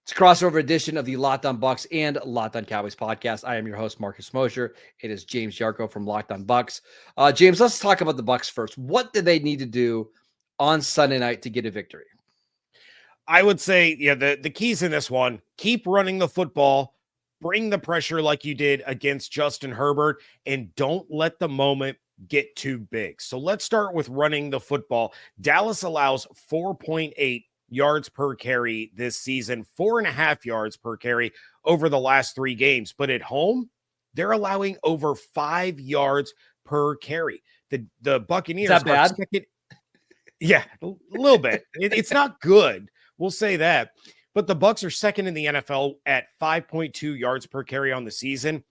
It's a crossover edition of the Locked On Bucks and Locked On Cowboys podcast. I am your host, Marcus Mosher. It is James Yarko from Locked On Bucks. James, let's talk about the Bucks first. What did they need to do on Sunday night to get a victory? I would say, the keys in this one, keep running the football, bring the pressure like you did against Justin Herbert, and don't let the moment get too big. So let's start with running the football. Dallas allows 4.8 yards per carry this season, 4.5 yards per carry over the last 3 games. But at home, they're allowing over 5 yards per carry. The Buccaneers Is that bad? Yeah, a little bit. It's not good. We'll say that. But the Bucks are second in the NFL at 5.2 yards per carry on the season,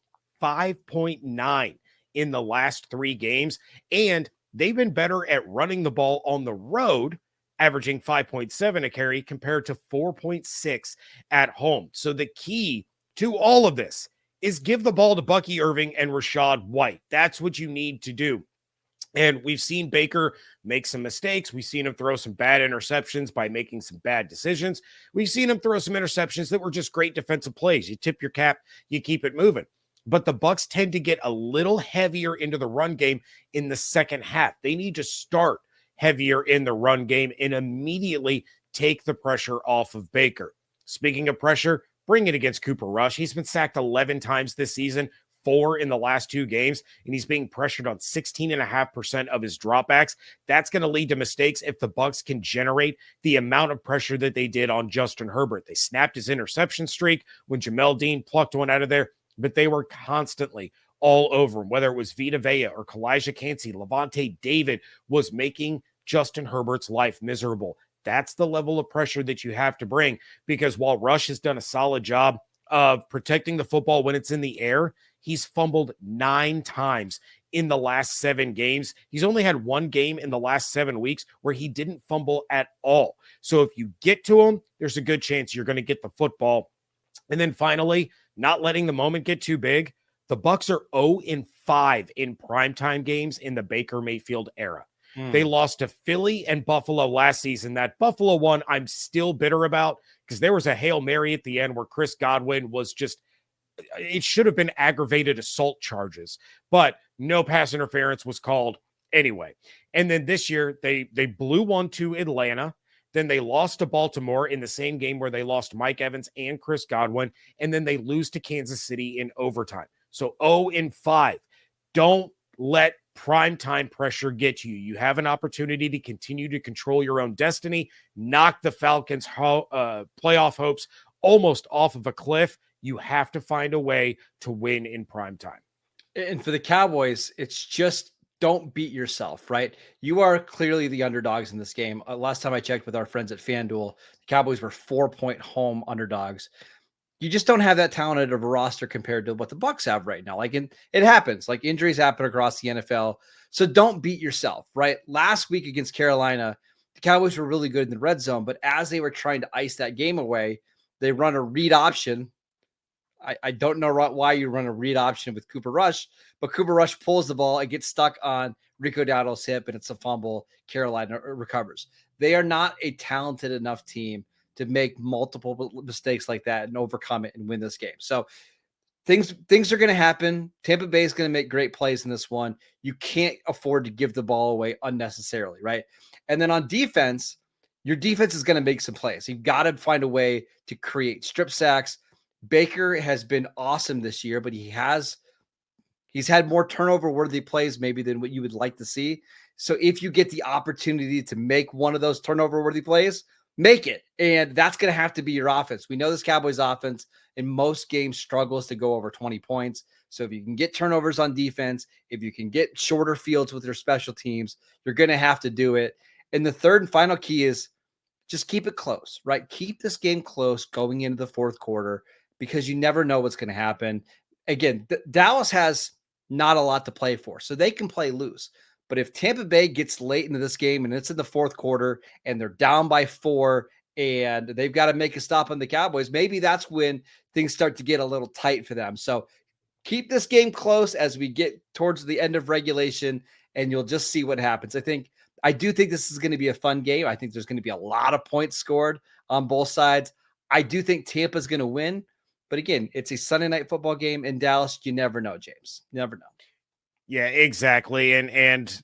5.9 in the last 3 games. And they've been better at running the ball on the road, averaging 5.7 a carry compared to 4.6 at home. So the key to all of this is give the ball to Bucky Irving and Rachaad White. That's what you need to do. And we've seen Baker make some mistakes. We've seen him throw some bad interceptions by making some bad decisions. We've seen him throw some interceptions that were just great defensive plays. You tip your cap, you keep it moving. But the Bucks tend to get a little heavier into the run game in the second half. They need to start heavier in the run game and immediately take the pressure off of Baker. Speaking of pressure, bring it against Cooper Rush. He's been sacked 11 times this season, 4 in the last 2 games, and he's being pressured on 16.5% of his dropbacks. That's going to lead to mistakes if the Bucks can generate the amount of pressure that they did on Justin Herbert. They snapped his interception streak when Jamel Dean plucked one out of there, but they were constantly all over him, whether it was Vita Vea or Kalijah Kancey. Levante David was making Justin Herbert's life miserable. That's the level of pressure that you have to bring, because while Rush has done a solid job of protecting the football when it's in the air, he's fumbled 9 times in the last 7 games. He's only had 1 game in the last 7 weeks where he didn't fumble at all. So if you get to him, there's a good chance you're going to get the football. And then finally, not letting the moment get too big. The Bucks are 0-5 in primetime games in the Baker Mayfield era. They lost to Philly and Buffalo last season. That Buffalo one I'm still bitter about, because there was a Hail Mary at the end where Chris Godwin was just, it should have been aggravated assault charges, but no pass interference was called anyway. And then this year, they blew one to Atlanta. Then they lost to Baltimore in the same game where they lost Mike Evans and Chris Godwin. And then they lose to Kansas City in overtime. So 0-5. Don't let primetime pressure get you. You have an opportunity to continue to control your own destiny, knock the Falcons' playoff hopes almost off of a cliff. You have to find a way to win in primetime. And for the Cowboys, it's just don't beat yourself, right? You are clearly the underdogs in this game. Last time I checked with our friends at FanDuel, the Cowboys were 4-point home underdogs. You just don't have that talented of a roster compared to what the Bucks have right now. It happens. Like, injuries happen across the NFL. So don't beat yourself, right? Last week against Carolina, the Cowboys were really good in the red zone, but as they were trying to ice that game away, they run a read option. I don't know why you run a read option with Cooper Rush, but Cooper Rush pulls the ball and gets stuck on Rico Dowdle's hip, and it's a fumble. Carolina recovers. They are not a talented enough team to make multiple mistakes like that and overcome it and win this game. So things are going to happen. Tampa Bay is going to make great plays in this one. You can't afford to give the ball away unnecessarily, right? And then on defense, your defense is going to make some plays. You've got to find a way to create strip sacks. Baker has been awesome this year, but he's had more turnover-worthy plays maybe than what you would like to see. So if you get the opportunity to make one of those turnover-worthy plays, make it. And that's going to have to be your offense. We know this Cowboys offense in most games struggles to go over 20 points. So if you can get turnovers on defense, if you can get shorter fields with your special teams, you're going to have to do it. And the third and final key is just keep it close, right? Keep this game close going into the fourth quarter, because you never know what's going to happen. Again, Dallas has not a lot to play for, so they can play loose. But if Tampa Bay gets late into this game and it's in the fourth quarter and they're down by 4 and they've got to make a stop on the Cowboys, maybe that's when things start to get a little tight for them. So keep this game close as we get towards the end of regulation, and you'll just see what happens. I do think this is going to be a fun game. I think there's going to be a lot of points scored on both sides. I do think Tampa's going to win. But again, it's a Sunday night football game in Dallas. You never know, James. Never know. Yeah, exactly. And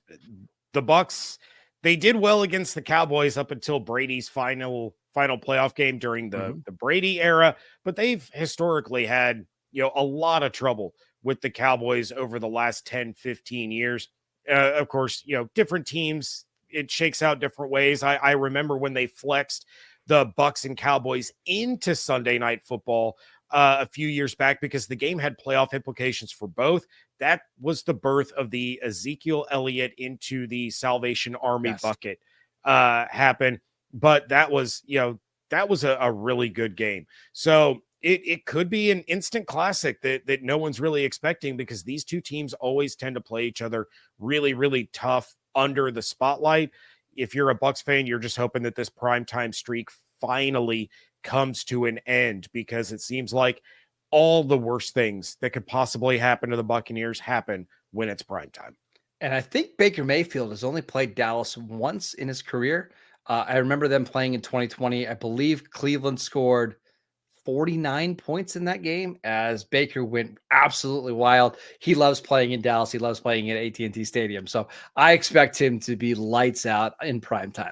the Bucks, they did well against the Cowboys up until Brady's final playoff game during the Brady era, but they've historically had, a lot of trouble with the Cowboys over the last 10, 15 years. Of course, different teams, it shakes out different ways. I remember when they flexed the Bucks and Cowboys into Sunday night football a few years back because the game had playoff implications for both. That was the birth of the Ezekiel Elliott into the Salvation Army bucket happen. But that was, a really good game. So it could be an instant classic that no one's really expecting because these two teams always tend to play each other really, really tough under the spotlight. If you're a Bucks fan, you're just hoping that this primetime streak finally comes to an end because it seems like all the worst things that could possibly happen to the Buccaneers happen when it's prime time. And I think Baker Mayfield has only played Dallas once in his career. I remember them playing in 2020. I believe Cleveland scored 49 points in that game as Baker went absolutely wild. He loves playing in Dallas. He loves playing at AT&T Stadium. So I expect him to be lights out in prime time.